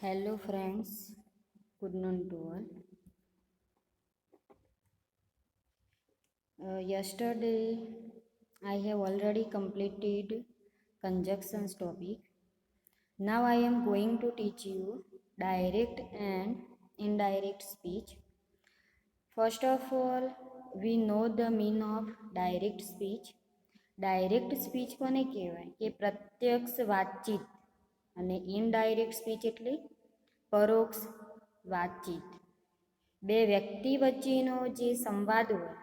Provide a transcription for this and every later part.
Hello friends, good noon to all. Yesterday I have already completed conjunctions topic. Now I am going to teach you direct and indirect speech. First of all, we know the meaning of direct speech. Direct speech કોને કહેવાય કે પ્રત્યક્ષ વાતચીત અને indirect speech એટલે પરોક્ષ વાતચીત. બે વ્યક્તિ વચ્ચેનો જે સંવાદ હોય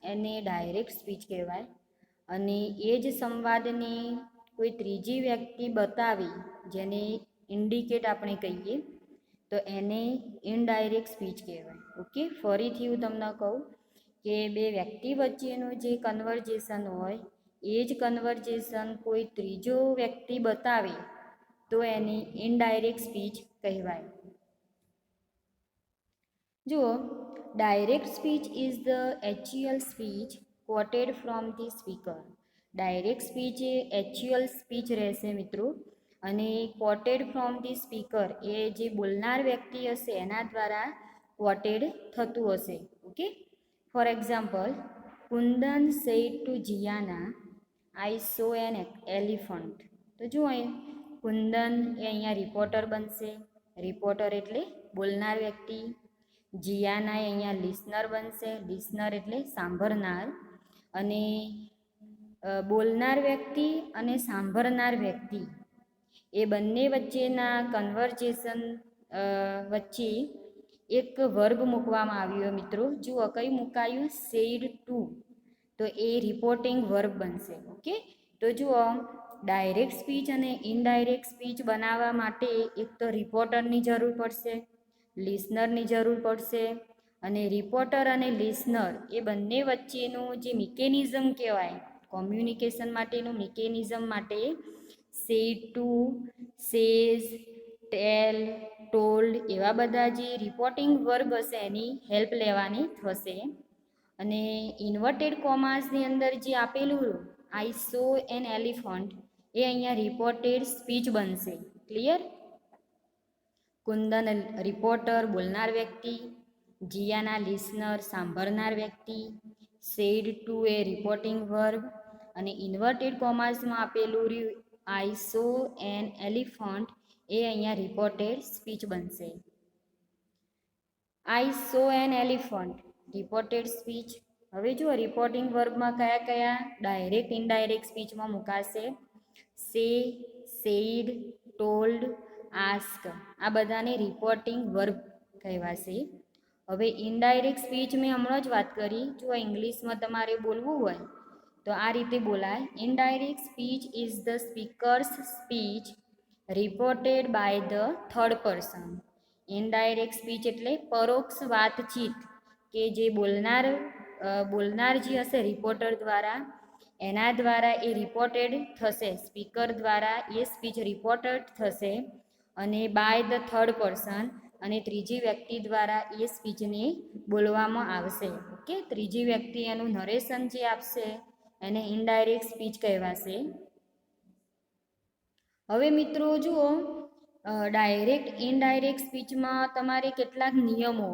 એને ડાયરેક્ટ સ્પીચ કહેવાય અને એ જ સંવાદને કોઈ ત્રીજી વ્યક્તિ બતાવી જેને ઇન્ડિકેટ આપણે કહીએ તો એને ઇનડાયરેક્ટ સ્પીચ કહેવાય. ઓકે, ફરીથી હું તમને કહું કે બે વ્યક્તિ વચ્ચેનું જે કન્વર્ઝેશન હોય એ જ કન્વર્ઝેશન કોઈ ત્રીજો વ્યક્તિ બતાવે તો એની ઇનડાયરેક્ટ સ્પીચ કહેવાય. જુઓ, direct speech is the actual speech quoted from the speaker. Direct speech એ એક્ચ્યુઅલ સ્પીચ રહેશે મિત્રો, અને કોટેડ ફ્રોમ ધી સ્પીકર એ જે બોલનાર વ્યક્તિ હશે એના દ્વારા કોટેડ થતું હશે. Okay, for example, Kundan said to Jiyana, I saw an elephant. તો જુઓ, કુંદન એ અહીંયા રિપોર્ટર બનશે. રિપોર્ટર એટલે બોલનાર વ્યક્તિ. જિયાના એ અહીંયા લિસનર બનશે. લિસનર એટલે સાંભળનાર. અને બોલનાર વ્યક્તિ અને સાંભળનાર વ્યક્તિ એ બંને વચ્ચેના કન્વર્ઝેશન વચ્ચે એક વર્બ મૂકવામાં આવ્યો મિત્રો. જુઓ, કઈ મુકાયું? Said to. તો એ રિપોર્ટિંગ વર્બ બનશે. ઓકે, તો જુઓ, ડાયરેક્ટ સ્પીચ અને ઇનડાયરેક્ટ સ્પીચ બનાવવા માટે એક તો રિપોર્ટરની જરૂર પડશે, લિસનરની જરૂર પડશે, અને રિપોર્ટર અને લિસનર એ બંને વચ્ચેનું જે મિકેનિઝમ કહેવાય કોમ્યુનિકેશન માટેનું મિકેનિઝમ માટે said to, says, tell, told એવા બધા જે રિપોર્ટિંગ વર્બ હશે એની હેલ્પ લેવાની થશે. અને ઇન્વર્ટેડ કોમાસની અંદર જે આપેલું આઈ સો એન એલિફન્ટ એ અહીંયા રિપોર્ટેડ સ્પીચ બનશે. ક્લિયર? કુંદન રિપોર્ટર બોલનાર વ્યક્તિ, જિયાના લિસનર સાંભળનાર વ્યક્તિ, said to A reporting verb, અને ઇન્વર્ટેડ કોમાસમાં આપેલું આઈ સો એન એલિફન્ટ એ અહીંયા રિપોર્ટેડ સ્પીચ બનશે. આઈ saw an elephant reported speech. હવે જુઓ, રિપોર્ટિંગ વર્બમાં કયા કયા ડાયરેક્ટ ઇનડાયરેક્ટ સ્પીચમાં મુકાશે? સે, સેડ, ટોલ્ડ, આસ્ક, આ બધાને રિપોર્ટિંગ વર્બ કહેવાશે. હવે ઇનડાયરેક્ટ સ્પીચ મેં હમણાં જ વાત કરી. જો ઇંગ્લિશમાં તમારે બોલવું હોય તો આ રીતે બોલાય: indirect speech is the speaker's speech reported by the third person. Indirect speech એટલે પરોક્ષ વાતચીત કે જે બોલનાર જે હશે રિપોર્ટર દ્વારા, એના દ્વારા એ રિપોર્ટેડ થશે. સ્પીકર દ્વારા એ સ્પીચ રિપોર્ટેડ થશે અને બાય ધ થર્ડ પર્સન, અને ત્રીજી વ્યક્તિ દ્વારા એ સ્પીચને બોલવામાં આવશે. ઓકે, ત્રીજી વ્યક્તિ એનું નરેશન જે આપશે એને ઇનડાયરેક્ટ સ્પીચ કહેવાશે. હવે મિત્રો જુઓ, ડાયરેક્ટ ઇનડાયરેક્ટ સ્પીચમાં તમારે કેટલાક નિયમો,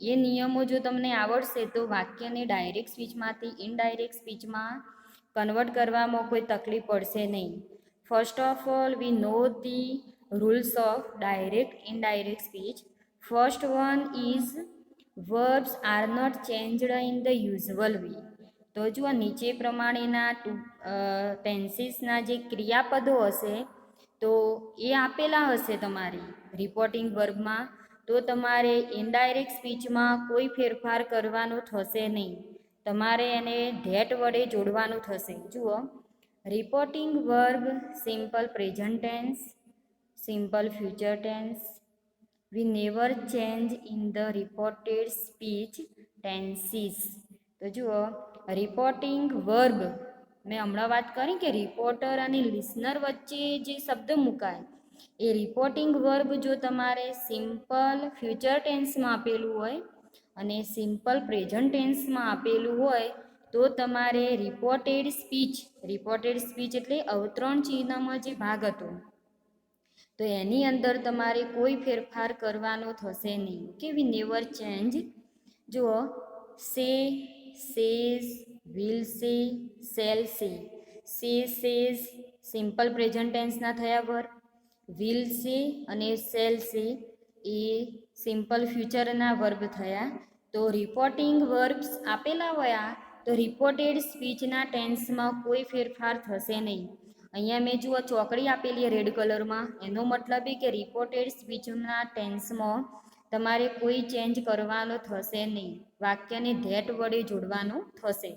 એ નિયમો જો તમને આવડશે તો વાક્યને ડાયરેક્ટ સ્પીચમાંથી ઇનડાયરેક્ટ સ્પીચમાં કન્વર્ટ કરવામાં કોઈ તકલીફ પડશે નહીં. First of all, we know the rules of direct indirect speech. First one is verbs are not changed in the usual way. તો જુઓ, નીચે પ્રમાણેના ટેન્સીસના જે ક્રિયાપદો હશે તો એ આપેલા હશે તમારે રિપોર્ટિંગ વર્બમાં, તો તમારે ઇનડાયરેક્ટ સ્પીચમાં કોઈ ફેરફાર કરવાનો થશે નહીં. તમારે એને ધેટ વડે જોડવાનું થશે. જુઓ, reporting verb simple present tense, simple future tense. We never change in the reported speech tenses. તો જુઓ, રિપોર્ટિંગ વર્બ મેં હમણાં વાત કરી કે રિપોર્ટર અને લિસનર વચ્ચે જે શબ્દ મુકાય એ રિપોર્ટિંગ વર્બ જો તમારે સિમ્પલ ફ્યુચર ટેન્સમાં આપેલું હોય અને સિમ્પલ પ્રેઝન્ટ ટેન્સમાં આપેલું હોય તો તમારે રિપોર્ટેડ સ્પીચ એટલે અવતરણ ચિહ્નમાં જે ભાગ હતો તો એની અંદર તમારે કોઈ ફેરફાર કરવાનો થશે નહીં. ઓકે, વી નેવર ચેન્જ. જુઓ, સે, સેઝ, વિલ સે, સેલ સે. સે, સેઝ સિમ્પલ પ્રેઝન્ટ ટેન્સના થયા વર્બ. વિલ સે અને સેલ સે એ સિમ્પલ ફ્યુચરના વર્બ થયા. તો રિપોર્ટિંગ વર્બ્સ આપેલા હોય તો રિપોર્ટેડ સ્પીચના ટેન્સમાં કોઈ ફેરફાર થશે નહીં. અહીંયા મેં જુઓ ચોકડી આપેલી રેડ કલરમાં, એનો મતલબ એ કે રિપોર્ટેડ સ્પીચના ટેન્સમાં તમારે કોઈ ચેન્જ કરવાનો થશે નહીં. વાક્યને ધેટ વડે જોડવાનું થશે.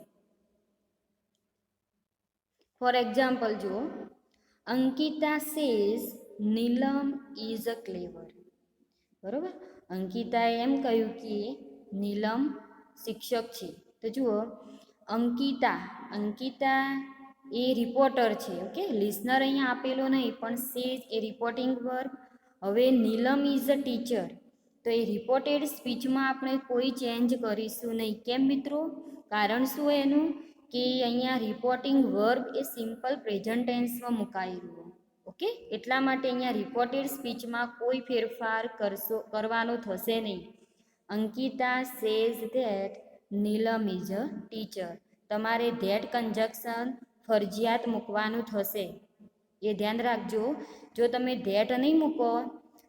ફોર એક્ઝામ્પલ જુઓ, Ankita says Neelam is a clever. બરાબર, અંકિતાએ એમ કહ્યું કે નીલમ શિક્ષક છે. તો જુઓ, અંકિતા એ રિપોર્ટર છે. ઓકે, લિસનર અહીંયા આપેલો નહીં, પણ સેઝ એ રિપોર્ટિંગ વર્બ. હવે નીલમ ઇઝ અ ટીચર, તો એ રિપોર્ટેડ સ્પીચમાં આપણે કોઈ ચેન્જ કરીશું નહીં. કેમ મિત્રો? કારણ શું એનું કે અહીંયા રિપોર્ટિંગ વર્બ એ સિમ્પલ પ્રેઝન્ટ ટેન્સમાં મુકાયેલું. ઓકે, એટલા માટે અહીંયા રિપોર્ટેડ સ્પીચમાં કોઈ ફેરફાર કરવાનો થશે નહીં. Ankita says that Neelam is a teacher. તમારે ધેટ કન્જક્શન ફરજિયાત મૂકવાનું થશે, એ ધ્યાન રાખજો. જો તમે ધેટ નહીં મૂકો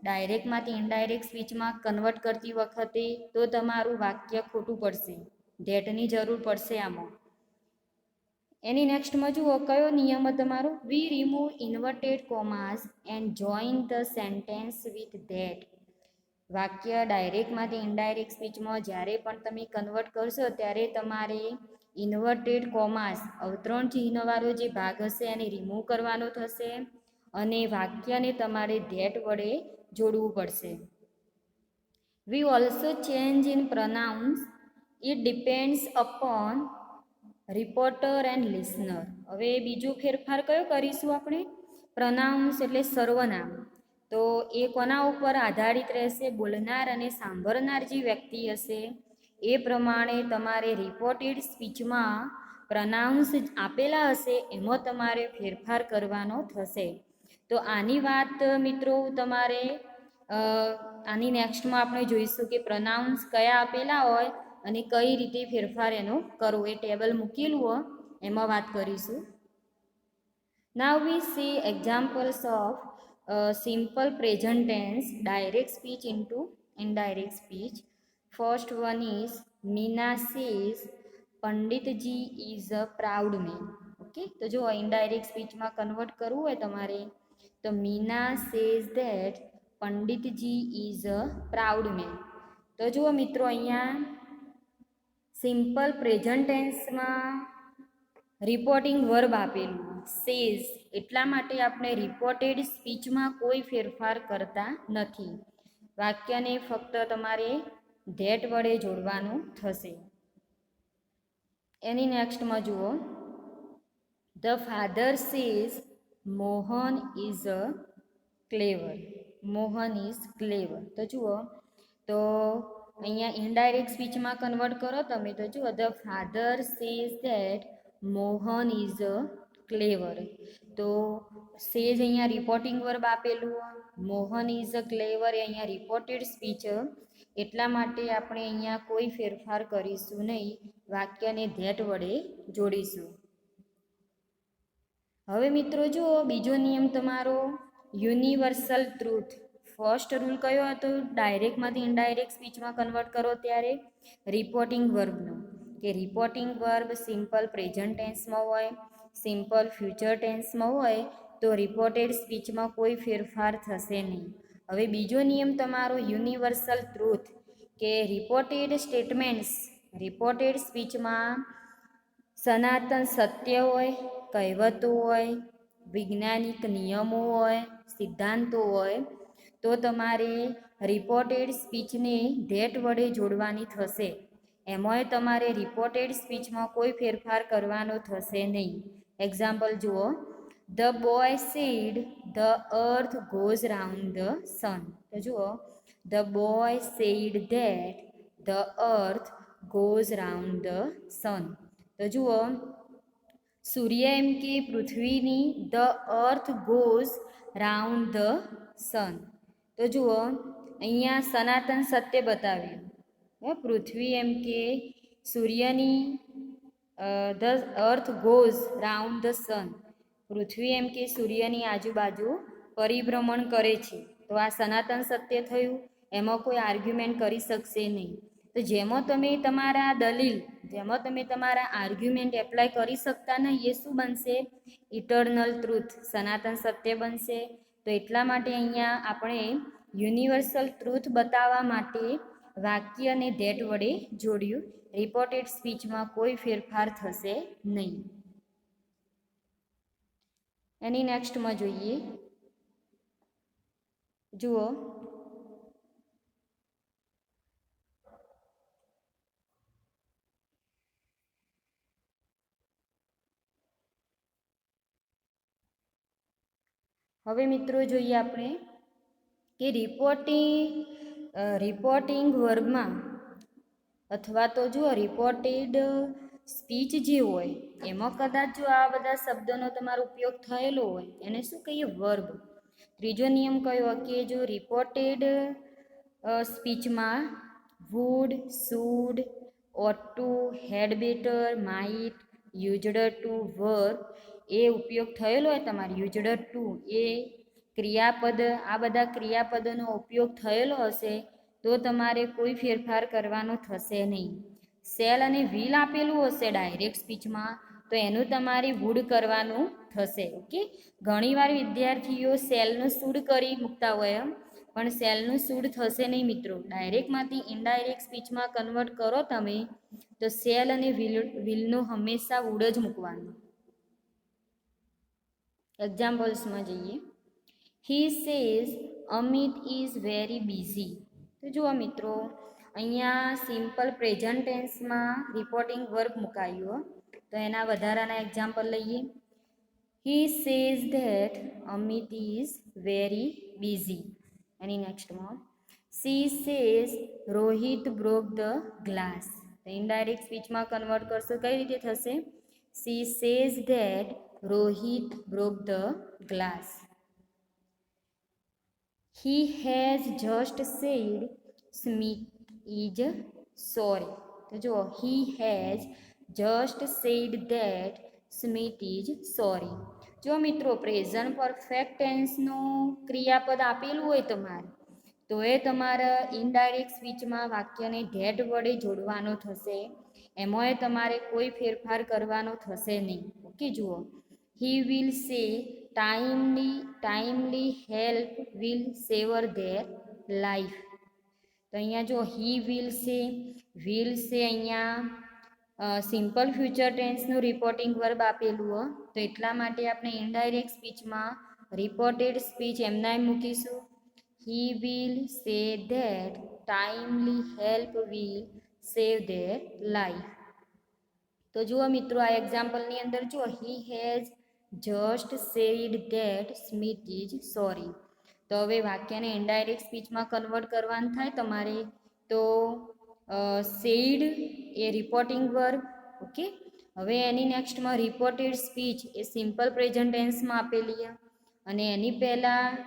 ડાયરેક્ટમાંથી ઇનડાયરેક્ટ સ્પીચમાં કન્વર્ટ કરતી વખતે, તો તમારું વાક્ય ખોટું પડશે. ધેટની જરૂર પડશે આમાં. એની નેક્સ્ટમાં જુઓ, કયો નિયમ તમારો? We remove inverted commas and join the sentence with that. વાક્ય ડાયરેક્ટમાંથી ઇનડાયરેક્ટ સ્પીચમાં જ્યારે પણ તમે કન્વર્ટ કરશો ત્યારે તમારે ઇન્વર્ટેડ કોમાસ અવતરણ ચિહ્નવાળો જે ભાગ હશે એને રિમૂવ કરવાનો થશે અને વાક્યને તમારે ધેટ વડે જોડવું પડશે. We also change in pronouns. It depends upon reporter and listener. હવે બીજો ફેરફાર કયો કરીશું આપણે? પ્રનાઉન્સ એટલે સર્વનામ. તો એ કોના ઉપર આધારિત રહેશે? બોલનાર અને સાંભળનાર જે વ્યક્તિ હશે એ પ્રમાણે તમારે રિપોર્ટેડ સ્પીચમાં પ્રનાઉન્સ આપેલા હશે એમાં તમારે ફેરફાર કરવાનો થશે. તો આની વાત મિત્રો તમારે આની નેક્સ્ટમાં આપણે જોઈશું કે પ્રનાઉન્સ કયા આપેલા હોય અને કઈ રીતે ફેરફાર એનો કરવો. એ ટેબલ મૂકેલું હોય એમાં વાત કરીશું. Now we see examples of simple present tense direct speech into indirect speech. First one is Meena says Panditji is a proud man. Okay, તો જો ઇનડાયરેક્ટ સ્પીચમાં કન્વર્ટ કરવું હોય તમારે તો Meena says that Panditji is a proud man. તો જુઓ મિત્રો, અહીંયા સિમ્પલ પ્રેઝન્ટ ટેન્સમાં રિપોર્ટિંગ વર્બ આપેલું સેઝ, એટલા માટે આપણે રિપોર્ટેડ સ્પીચમાં કોઈ ફેરફાર કરતા નથી. વાક્યને ફક્ત તમારે ધેટ વડે જોડવાનું થશે. એની નેક્સ્ટમાં જુઓ, the father says Mohan is a clever. Mohan is clever. તો જુઓ, તો અહીંયા ઇનડાયરેક્ટ સ્પીચમાં કન્વર્ટ કરો તમે તો જુઓ, the father says that Mohan is a clever. તો સેજ અહીંયા રિપોર્ટિંગ વર્બ આપેલું, મોહન ઇઝ અ ક્લેવર એ અહીંયા રિપોર્ટેડ સ્પીચ, એટલા માટે આપણે અહીંયા કોઈ ફેરફાર કરીશું નહીં. વાક્યને ધેટ વડે જોડીશું. હવે મિત્રો જુઓ, બીજો નિયમ તમારો યુનિવર્સલ ટ્રુથ. ફર્સ્ટ રૂલ કયો હતો? ડાયરેક્ટમાંથી ઇનડાયરેક્ટ સ્પીચમાં કન્વર્ટ કરો ત્યારે રિપોર્ટિંગ વર્બનો, કે રિપોર્ટિંગ વર્બ સિમ્પલ પ્રેઝન્ટ ટેન્સમાં હોય, સિમ્પલ ફ્યુચર ટેન્સમાં હોય તો રિપોર્ટેડ સ્પીચમાં કોઈ ફેરફાર થશે નહીં. હવે બીજો નિયમ તમારો યુનિવર્સલ ટ્રુથ, કે રિપોર્ટેડ સ્ટેટમેન્ટ્સ રિપોર્ટેડ સ્પીચમાં સનાતન સત્ય હોય, કહેવતો હોય, વૈજ્ઞાનિક નિયમો હોય, સિદ્ધાંતો હોય તો તમારે રિપોર્ટેડ સ્પીચને ધેટ વડે જોડવાની થશે. એમાંય તમારે રિપોર્ટેડ સ્પીચમાં કોઈ ફેરફાર કરવાનો થશે નહીં. એક્ઝામ્પલ જુઓ, the boy said the earth goes round the sun. તો જુઓ, the boy said that the earth goes round the sun. તો જુઓ, સૂર્ય એમ કે પૃથ્વીની the earth goes round the sun. તો જુઓ અહીંયા સનાતન સત્ય બતાવ્યું. પૃથ્વી એમ કે સૂર્યની the earth goes round the sun. પૃથ્વી એમ કે સૂર્યની આજુબાજુ પરિભ્રમણ કરે છે. તો આ સનાતન સત્ય થયું, એમાં કોઈ આર્ગ્યુમેન્ટ કરી શકશે નહીં. તો જેમાં તમે તમારા દલીલ, જેમાં તમે તમારા આર્ગ્યુમેન્ટ એપ્લાય કરી શકતા નહીં, એ શું બનશે? ઇટર્નલ ટ્રુથ, સનાતન સત્ય બનશે. તો એટલા માટે અહીંયા આપણે યુનિવર્સલ ટ્રુથ બતાવવા માટે વાક્યને ધેટ વડે જોડ્યું. રિપોર્ટેડ સ્પીચમાં કોઈ ફેરફાર થશે નહીં. એની નેક્સ્ટમાં જોઈએ. જુઓ હવે મિત્રો જોઈએ આપણે કે રિપોર્ટિંગ વર્ગમાં અથવા તો જો રિપોર્ટેડ સ્પીચ જે હોય એમાં કદાચ જો આ બધા શબ્દોનો તમારો ઉપયોગ થયેલો હોય એને શું કહીએ? વર્બ. ત્રીજો નિયમ કયો કે જો રિપોર્ટેડ સ્પીચમાં would, should, ought to, had better, might, used to, were એ ઉપયોગ થયેલો હોય તમારે used to એ ક્રિયાપદ, આ બધા ક્રિયાપદોનો ઉપયોગ થયેલો હશે તો તમારે કોઈ ફેરફાર કરવાનો થશે નહીં. સેલ અને વિલ આપેલું હશે ડાયરેક્ટ સ્પીચમાં તો એનું તમારે વુડ કરવાનું થશે. ઓકે, ઘણીવાર વિદ્યાર્થીઓ સેલનું શુડ કરી મૂકતા હોય પણ સેલનું શુડ થશે નહીં મિત્રો. ડાયરેક્ટમાંથી ઇનડાયરેક્ટ સ્પીચમાં કન્વર્ટ કરો તમે તો સેલ અને વિલનું હંમેશા વુડ જ મૂકવાનું. એક્ઝામ્પલ્સમાં જઈએ. He says Amit is very busy. તો જુઓ મિત્રો અહીંયા સિમ્પલ પ્રેઝન્ટ ટેન્સમાં રિપોર્ટિંગ વર્બ મુકાયું. તો એના વધારાના એક્ઝામ્પલ લઈએ. He says that Amit is very busy. એની નેક્સ્ટમાં she says Rohit broke the glass. તો ઇનડાયરેક્ટ સ્પીચમાં કન્વર્ટ કરશો કઈ રીતે થશે? She says that Rohit broke the glass. He has just said Smith is sorry. તો જુઓ he has just said that Smith is sorry. જો મિત્રો પ્રેઝન્ટ પરફેક્ટ ટેન્સનું ક્રિયાપદ આપેલું હોય તમારે તો એ તમારા ઇનડાયરેક્ટ સ્પીચમાં વાક્યને ધેટ વડે જોડવાનો થશે. એમાંય તમારે કોઈ ફેરફાર કરવાનો થશે નહીં. ઓકે, જુઓ he will say timely help will save their life. તો અહીંયા જો he will say અહીંયા સિમ્પલ ફ્યુચર ટેન્સનું રિપોર્ટિંગ વર્બ આપેલું હોય તો એટલા માટે આપણે ઇનડાયરેક્ટ સ્પીચમાં રિપોર્ટેડ સ્પીચ એમના મૂકીશું. he will say that timely help will save their life. તો જુઓ મિત્રો આ એક્ઝામ્પલની અંદર જુઓ he has just said that Smith is sorry. તો હવે વાક્યને ઇનડાયરેક્ટ સ્પીચમાં કન્વર્ટ કરવાનું થાય તમારે તો સેડ એ રિપોર્ટિંગ વર્બ. ઓકે, હવે એની નેક્સ્ટમાં રિપોર્ટેડ સ્પીચ એ સિમ્પલ પ્રેઝન્ટ ટેન્સમાં આપેલી અને એની પહેલાં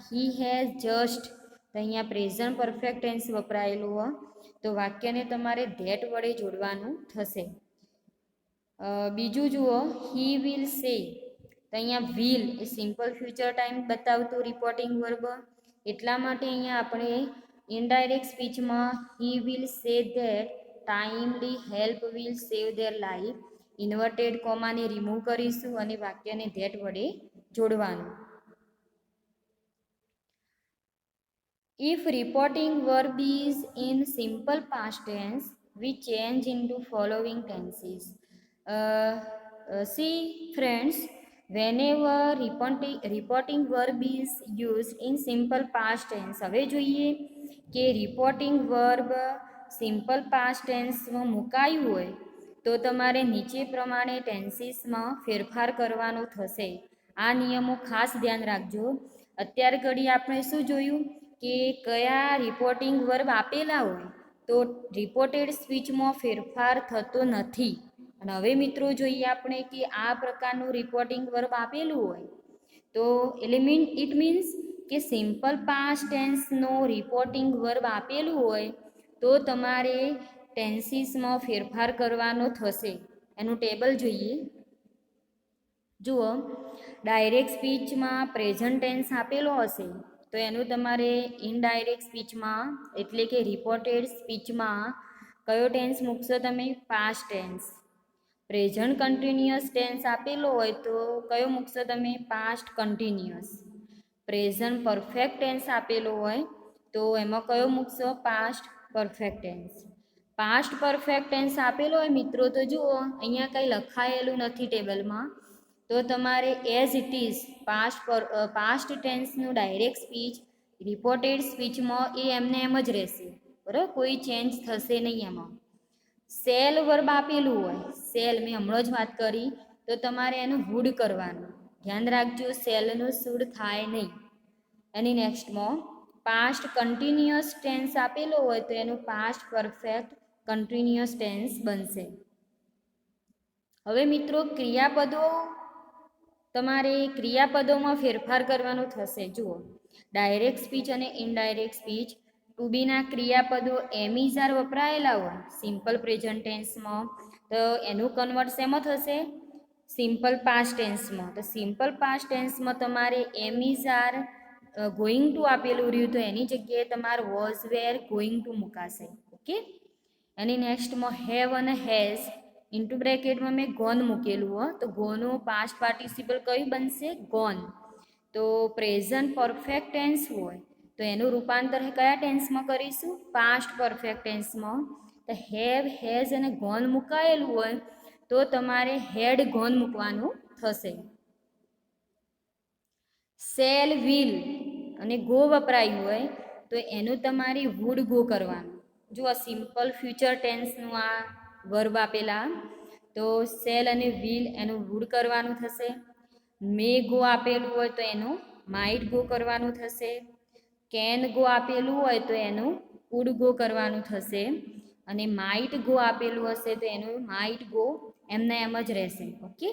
હી હેઝ જસ્ટ તો અહીંયા પ્રેઝન્ટ પરફેક્ટ ટેન્સ વપરાયેલું હોય તો વાક્યને તમારે ધેટ વડે જોડવાનું થશે. બીજું જુઓ હી વિલ સે તો અહીંયા વિલ એ સિમ્પલ ફ્યુચર ટાઈમ બતાવતું રિપોર્ટિંગ વર્બ એટલા માટે અહીંયા આપણે ઇનડાયરેક્ટ સ્પીચમાં he will say that timely help will save their life inverted કોમાને રિમૂવ કરીશું અને વાક્યને ધેટ વડે જોડવાનું. If reporting verb is in simple past tense we change into following tenses. See friends, whenever reporting verb is used in simple past tense. હવે જોઈએ કે reporting verb simple past ટેન્સમાં મુકાયું હોય તો તમારે નીચે પ્રમાણે ટેન્સીસમાં ફેરફાર કરવાનો થશે. આ નિયમો ખાસ ધ્યાન રાખજો. અત્યાર ઘડી આપણે શું જોયું કે કયા રિપોર્ટિંગ વર્બ આપેલા હોય તો રિપોર્ટેડ સ્પીચમાં ફેરફાર થતો નથી. અને હવે મિત્રો જોઈએ આપણે કે આ પ્રકારનું રિપોર્ટિંગ વર્બ આપેલું હોય તો ઇટ મીન્સ કે સિમ્પલ પાસ્ટ ટેન્સનો રિપોર્ટિંગ વર્બ આપેલું હોય તો તમારે ટેન્સીસમાં ફેરફાર કરવાનો થશે. એનું ટેબલ જોઈએ. જુઓ, ડાયરેક્ટ સ્પીચમાં પ્રેઝન્ટ ટેન્સ આપેલો હશે તો એનું તમારે ઇનડાયરેક્ટ સ્પીચમાં એટલે કે રિપોર્ટેડ સ્પીચમાં કયો ટેન્સ મૂકશો તમે? Past tense. Present continuous tense આપેલો હોય તો કયો મૂકશો તમે? Past continuous. Present perfect tense આપેલો હોય તો એમાં કયો મૂકશો? Past perfect tense. Past perfect tense આપેલો હોય મિત્રો તો જુઓ અહીંયા કંઈ લખાયેલું નથી ટેબલમાં, તો તમારે એઝ ઇટ ઇઝ પાસ્ટ ટેન્સનું ડાયરેક્ટ સ્પીચ રિપોર્ટેડ સ્પીચમાં એ એમને એમ જ રહેશે, બરાબર, કોઈ ચેન્જ થશે નહીં એમાં. સેલ વર્બ આપેલું હોય, સેલ મેં હમણાં જ વાત કરી, તો તમારે એનું વુડ કરવાનું. ધ્યાન રાખજો, સેલનું સુડ થાય નહીં. એની નેક્સ્ટમાં પાસ્ટ કન્ટિન્યુઅસ ટેન્સ આપેલો હોય તો એનું પાસ્ટ પરફેક્ટ કન્ટિન્યુઅસ ટેન્સ બનશે. હવે મિત્રો ક્રિયાપદો, તમારે ક્રિયાપદોમાં ફેરફાર કરવાનો થશે. જુઓ, ડાયરેક્ટ સ્પીચ અને ઇનડાયરેક્ટ સ્પીચ ટુ બીના ક્રિયાપદો એમિઝાર વપરાયેલા હોય સિમ્પલ પ્રેઝન્ટ ટેન્સમાં તો એનું કન્વર્ટ શેમાં થશે? સિમ્પલ પાસ્ટ ટેન્સમાં. તો સિમ્પલ પાસ્ટ ટેન્સમાં તમારે એમિઝાર ગોઈંગ ટુ આપેલું રહ્યું તો એની જગ્યાએ તમારે વોઝ વેર ગોઈંગ ટુ મુકાશે. ઓકે. એની નેક્સ્ટમાં હેવ અને હેઝ ઇન્ટુ બ્રેકેટમાં મેં ગોન મૂકેલું હોય તો ગોનું પાસ્ટ પાર્ટિસિપલ કયું બનશે? ગોન. તો પ્રેઝન્ટ પરફેક્ટ ટેન્સ હોય તો એનું રૂપાંતર કયા ટેન્સમાં કરીશું? પાસ્ટ પરફેક્ટ ટેન્સમાં. તો હેવ, હેઝ અને ગોન મુકાયેલું હોય તો તમારે હેડ ગોન મૂકવાનું થશે. સેલ, વિલ અને ગો વપરાયું હોય તો એનું તમારે વુડ ગો કરવાનું. જો આ સિમ્પલ ફ્યુચર ટેન્સનું આ વર્બ આપેલા તો સેલ અને વિલ એનું વુડ કરવાનું થશે. મે ગો આપેલું હોય તો એનું માઇટ ગો કરવાનું થશે. કેન ગો આપેલું હોય તો એનું કુડ ગો કરવાનું થશે. અને માઇટ ગો આપેલું હશે તો એનું માઇટ ગો એમને એમ જ રહેશે. ઓકે.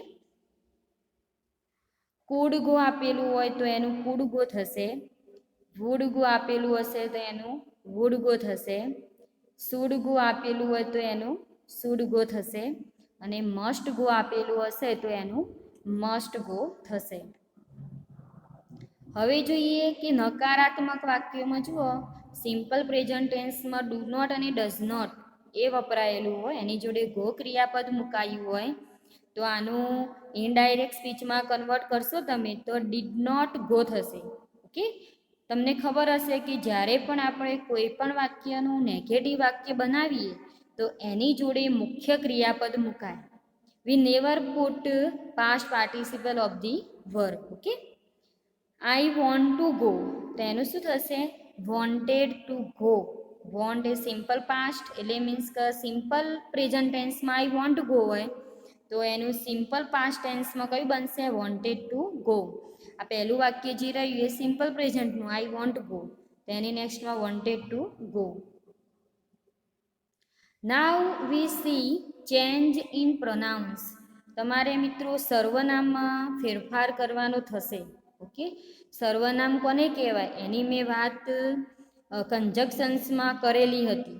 કુડ ગો આપેલું હોય તો એનું કુડ ગો થશે. વુડ ગો આપેલું હશે તો એનું વુડ ગો થશે. શુડ ગો આપેલું હોય તો એનું શુડ ગો થશે. અને મસ્ટ ગો આપેલું હશે તો એનું મસ્ટ ગો થશે. હવે જોઈએ કે નકારાત્મક વાક્યોમાં જુઓ, સિમ્પલ પ્રેઝન્ટ ટેન્સમાં ડુ નોટ અને ડઝ નોટ એ વપરાયેલું હોય, એની જોડે ગો ક્રિયાપદ મુકાયું હોય તો આનું ઇનડાયરેક્ટ સ્પીચમાં કન્વર્ટ કરશો તમે તો ડીડ નોટ ગો થશે. ઓકે. તમને ખબર હશે કે જ્યારે પણ આપણે કોઈ પણ વાક્યનું નેગેટિવ વાક્ય બનાવીએ તો એની જોડે મુખ્ય ક્રિયાપદ મુકાય. We never put past participle of the verb. Okay. I want to go તો એનું શું થશે? Wanted to go. વોન્ટ એ સિમ્પલ પાસ્ટ એટલે મીન્સ કે સિમ્પલ પ્રેઝન્ટ ટેન્સમાં આઈ વોન્ટ ગો હોય તો એનું સિમ્પલ પાસ્ટ ટેન્સમાં કયું બનશે? Wanted to go. આ પહેલું વાક્ય જે રહ્યું એ સિમ્પલ પ્રેઝન્ટનું આઈ વોન્ટ ગો તો એની નેક્સ્ટમાં wanted to go. Now we see change in pronounce. તમારે મિત્રો સર્વનામમાં ફેરફાર કરવાનો થશે. ઓકે. સર્વનામ કોને કહેવાય એની મેં વાત કન્જક્શન્સમાં કરેલી હતી.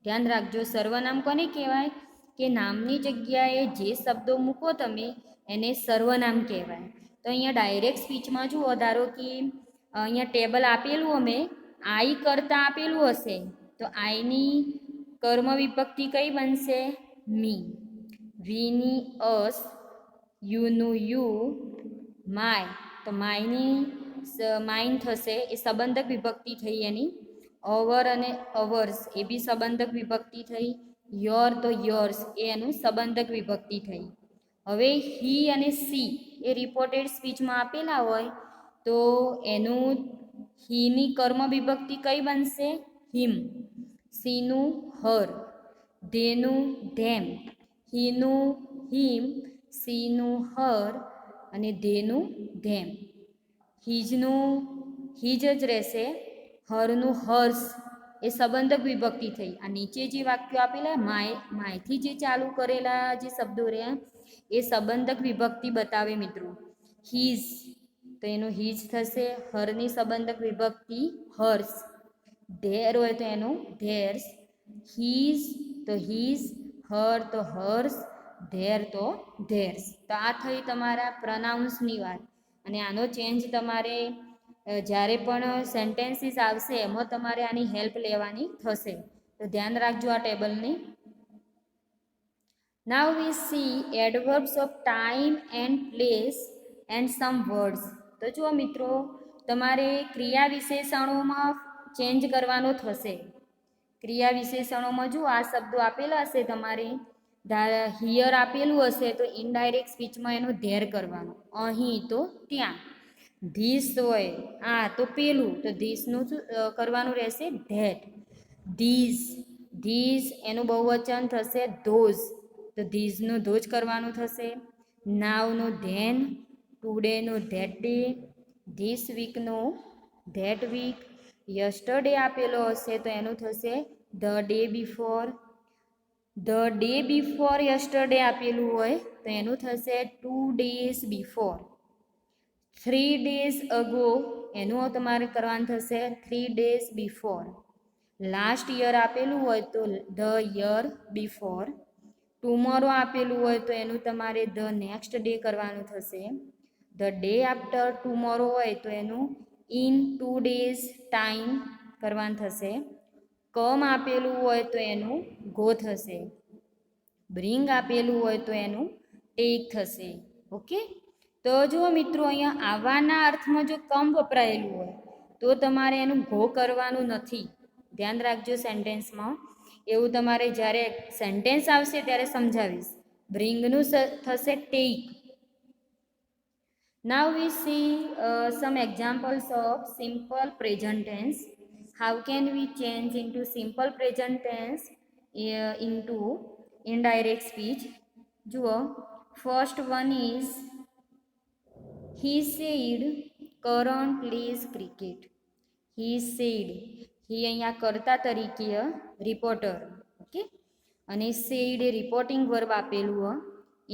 ધ્યાન રાખજો, સર્વનામ કોને કહેવાય? કે નામની જગ્યાએ જે શબ્દો મૂકો તમે એને સર્વનામ કહેવાય. તો અહીંયા ડાયરેક્ટ સ્પીચમાં જુઓ, ધારો કે અહીંયા ટેબલ આપેલું અમે આઈ કરતાં આપેલું હશે તો આઈની કર્મ વિભક્તિ કઈ બનશે? મી. વીની અસ, યુનું યુ, માય તો માયની માઇન થશે એ સંબંધક વિભક્તિ થઈ એની. અવર અને અવર્સ એ બી સંબંધક વિભક્તિ થઈ. યોર તો યોર્સ એ એનું સંબંધક વિભક્તિ થઈ. હવે હી અને સી એ રિપોર્ટેડ સ્પીચમાં આપેલા હોય તો એનું હીની કર્મ વિભક્તિ કઈ બનશે? હિમ. સીનું હર, ધેનું ધેમ, હીનું હિમ, સીનું હર અને ધેનું ધેમ. હિજનું હિજ જ રહેશે. હરનું હર્ષ એ સંબંધક વિભક્તિ થઈ. આ નીચે જે વાક્યો આપેલા માયથી જે ચાલુ કરેલા જે શબ્દો રહ્યા એ સંબંધક વિભક્તિ બતાવે મિત્રો. હિઝ, તો એનું હીજ થશે. હરની સંબંધક વિભક્તિ હર્ષ. ધેર હોય તો એનું ધેર્સ. હીઝ તો હીઝ, હર તો હર્સ, ધેર તો ધેર્સ. તો આ થઈ તમારા પ્રનાઉન્સની વાત. અને આનો ચેન્જ તમારે જ્યારે પણ સેન્ટેન્સીસ આવશે એમાં તમારે આની હેલ્પ લેવાની થશે. તો ધ્યાન રાખજો આ ટેબલની. Now we see adverbs of time and place and some words. તો જુઓ મિત્રો, તમારે ક્રિયા વિશેષણોમાં ચેન્જ કરવાનો થશે. ક્રિયા વિશેષણોમાં જુઓ આ શબ્દો આપેલા હશે તમારે. હિયર આપેલું હશે તો ઇનડાયરેક્ટ સ્પીચમાં એનું ધેર કરવાનું. અહીં તો ત્યાં. ધીસ હોય આ તો પેલું, તો ધીસનું શું કરવાનું રહેશે? ધેટ. ધીઝ, ધીઝ એનું બહુવચન થશે ધોઝ, તો ધીઝનું ધોજ કરવાનું થશે. નાવનું ધેન, ટુડેનું ધેટ ડે, ધીસ વીકનું ધેટ વીક. યસ્ટરડે આપેલો હશે તો એનું થશે the day before. The day before yesterday આપેલું હોય તો એનું થશે 2 days બિફોર. 3 days અગો એનું તમારે કરવાનું થશે 3 days બિફોર. લાસ્ટ યર આપેલું હોય તો ધ યર બિફોર. ટુમોરો આપેલું હોય તો એનું તમારે ધ નેક્સ્ટ ડે કરવાનું થશે. ધ ડે આફ્ટર ટુમોરો હોય તો એનું ઇન 2 days ટાઈમ કરવાનું થશે. કમ આપેલું હોય તો એનું ગો થશે. બ્રિંગ આપેલું હોય તો એનું ટેક થશે. ઓકે, તો જુઓ મિત્રો, અહીંયા આવવાના અર્થમાં જો કમ વપરાયેલું હોય તો તમારે એનું ગો કરવાનું નથી. ધ્યાન રાખજો સેન્ટેન્સમાં. એવું તમારે જ્યારે સેન્ટેન્સ આવશે ત્યારે સમજાવીશ. બ્રિંગનું થશે tech. Now we see some examples of simple present tense. How can we change into simple present tense into indirect speech? જુઓ, first one is he said Karan plays cricket. He said, he અહીંયા કર્તા તરીકે reporter. Okay, અને sad એ reporting verb આપેલું.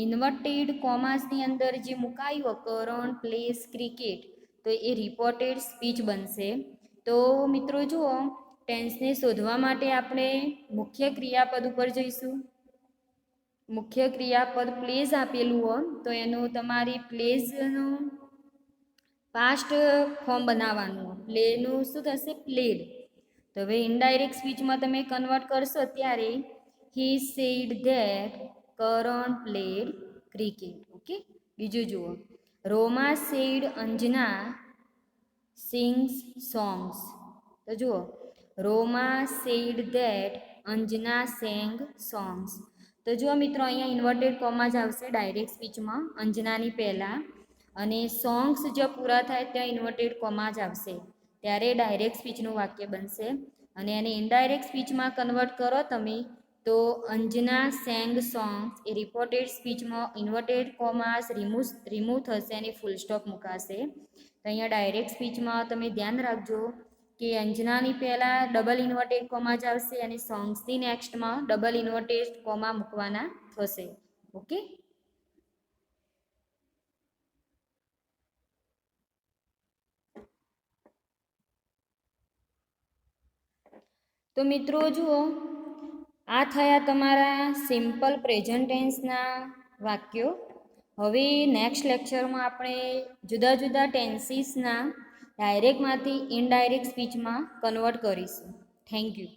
Inverted કોમાસની અંદર જે મુકાયું કરણ place cricket, તો એ રિપોર્ટેડ સ્પીચ બનશે. તો મિત્રો જુઓ, ટેન્સને શોધવા માટે આપણે મુખ્ય ક્રિયાપદ ઉપર જઈશું. મુખ્ય ક્રિયાપદ પ્લેઝ આપેલું હોય તો એનું તમારી પ્લેઝનું પાસ્ટ ફોર્મ બનાવવાનું. પ્લેનું શું થશે? પ્લેડ. તો હવે ઇનડાયરેક્ટ સ્પીચમાં તમે કન્વર્ટ કરશો ત્યારે he said that Karan played cricket. Okay, બીજું જુઓ, Roma said Anjana sings songs. તો જુઓ, Roma said that Anjana sang songs. તો જુઓ મિત્રો, અહીંયા ઇન્વર્ટેડ કોમા જ આવશે ડાયરેક્ટ સ્પીચમાં અંજનાની પહેલાં, અને સોંગ્સ જો પૂરા થાય ત્યાં ઇન્વર્ટેડ કોમા જ આવશે. ત્યારે ડાયરેક્ટ સ્પીચનું વાક્ય બનશે. અને એને ઇનડાયરેક્ટ સ્પીચમાં કન્વર્ટ કરો તમે તો અંજના સેંગ સોંગ્સ એ રિપોર્ટેડ સ્પીચમાં ઇન્વર્ટેડ કોમાસ રિમૂવ થશે અને ફૂલ સ્ટોપ મુકાશે. તો અહીંયા ડાયરેક્ટ સ્પીચમાં તમે ધ્યાન રાખજો કે અંજનાની પહેલાં ડબલ ઇન્વર્ટેડ કોમા જ આવશે અને સોંગ્સની નેક્સ્ટમાં ડબલ ઇન્વર્ટેડ કોમા મૂકવાના થશે. ઓકે, તો મિત્રો જુઓ, આ થયા તમારા સિમ્પલ પ્રેઝન્ટ ટેન્સના વાક્યો. હવે નેક્સ્ટ લેક્ચરમાં આપણે જુદા જુદા ટેન્સીસના ડાયરેક્ટમાંથી ઇનડાયરેક્ટ સ્પીચમાં કન્વર્ટ કરીશું. Thank you.